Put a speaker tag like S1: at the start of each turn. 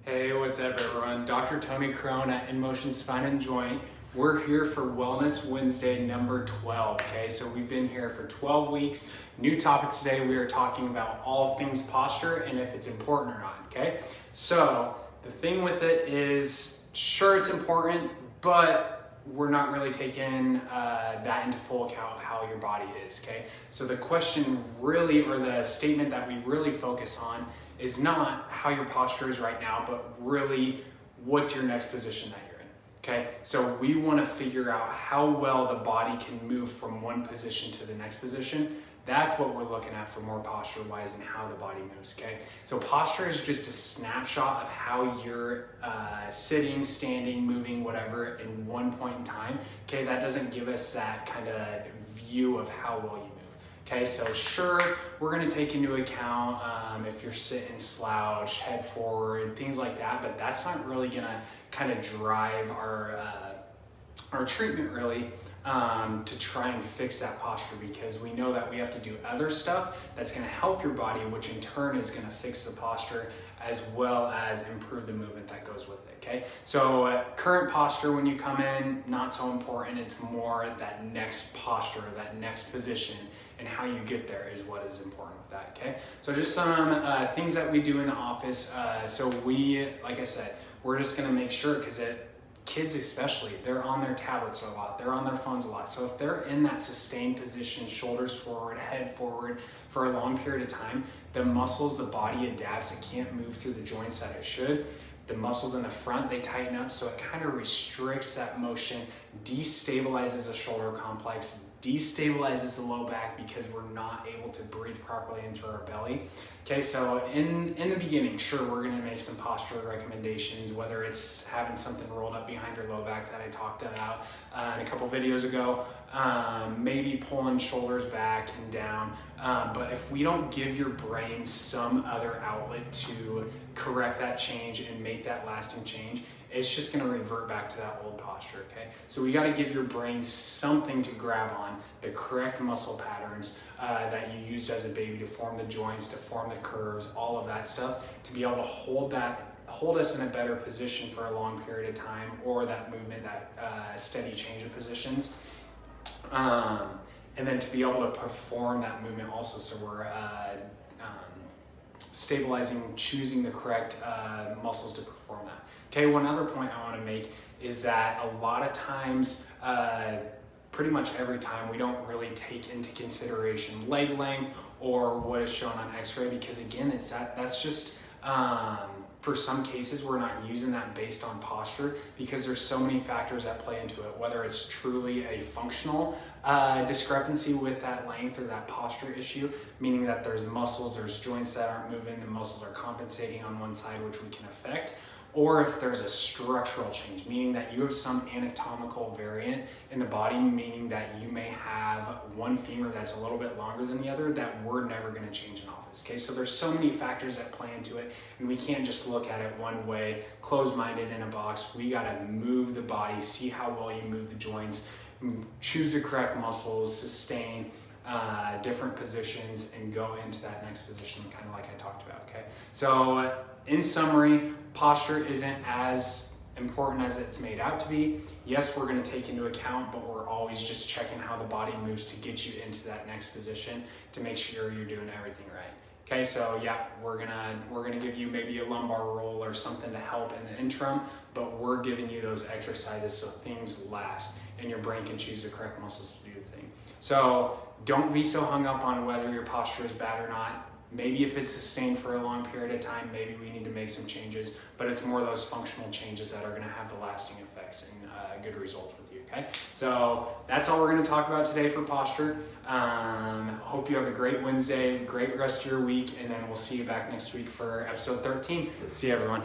S1: Hey, what's up everyone? Dr. Tony Crone at In Motion Spine and Joint. We're here for Wellness Wednesday number 12, okay? So we've been here for 12 weeks. New topic today, we are talking about all things posture and if it's important or not, okay? So the thing with it is, sure it's important, but we're not really taking that into full account of how your body is, okay? So the question really, or the statement that we really focus on is not how your posture is right now, but really what's your next position that you're in, okay? So we wanna figure out how well the body can move from one position to the next position. That's what we're looking at for more posture-wise and how the body moves, okay? So posture is just a snapshot of how you're sitting, standing, moving, whatever, in one point in time, okay? That doesn't give us that kind of view of how well you move. Okay, so sure, we're gonna take into account if you're sitting slouched, head forward, things like that, but that's not really gonna kind of drive our treatment really to try and fix that posture, because we know that we have to do other stuff that's gonna help your body, which in turn is gonna fix the posture as well as improve the movement that goes with it, okay? So current posture when you come in, not so important. It's more that next posture, that next position, and how you get there is what is important with that, okay? So just some things that we do in the office. So we, like I said, we're just gonna make sure, because kids especially, they're on their tablets a lot, they're on their phones a lot. So if they're in that sustained position, shoulders forward, head forward for a long period of time, the muscles, the body adapts, it can't move through the joints that it should. The muscles in the front, they tighten up, so it kind of restricts that motion, destabilizes the shoulder complex, destabilizes the low back because we're not able to breathe properly into our belly. Okay, so in the beginning, sure, we're gonna make some postural recommendations, whether it's having something rolled up behind your low back that I talked about in a couple videos ago, maybe pulling shoulders back and down, but if we don't give your brain some other outlet to correct that change and make that lasting change, it's just gonna revert back to that old posture, okay? So we gotta give your brain something to grab on, the correct muscle patterns that you used as a baby to form the joints, to form the curves, all of that stuff, to be able to hold us in a better position for a long period of time, or that movement, that steady change of positions. And then to be able to perform that movement also, so we're stabilizing, choosing the correct muscles to perform that. Okay, one other point I want to make is that a lot of times, pretty much every time, we don't really take into consideration leg length or what is shown on x-ray, because again, that's just for some cases we're not using that based on posture, because there's so many factors that play into it, whether it's truly a functional discrepancy with that length or that posture issue, meaning that there's muscles, there's joints that aren't moving, the muscles are compensating on one side, which we can affect, or if there's a structural change, meaning that you have some anatomical variant in the body, meaning that you may have one femur that's a little bit longer than the other, that we're never going to change in office. Okay, so there's so many factors that play into it, and we can't just look at it one way, closed-minded in a box. We got to move the body, see how well you move the joints, choose the correct muscles, sustain different positions, and go into that next position, kind of like I talked about, okay? So in summary, posture isn't as important as it's made out to be. Yes, we're gonna take into account, but we're always just checking how the body moves to get you into that next position to make sure you're doing everything right. Okay, so yeah, we're gonna give you maybe a lumbar roll or something to help in the interim, but we're giving you those exercises so things last and your brain can choose the correct muscles to do the thing. So don't be so hung up on whether your posture is bad or not. Maybe if it's sustained for a long period of time, maybe we need to make some changes, but it's more those functional changes that are gonna have the lasting effects and good results with you, okay? So that's all we're gonna talk about today for posture. Hope you have a great Wednesday, great rest of your week, and then we'll see you back next week for episode 13. See you, everyone.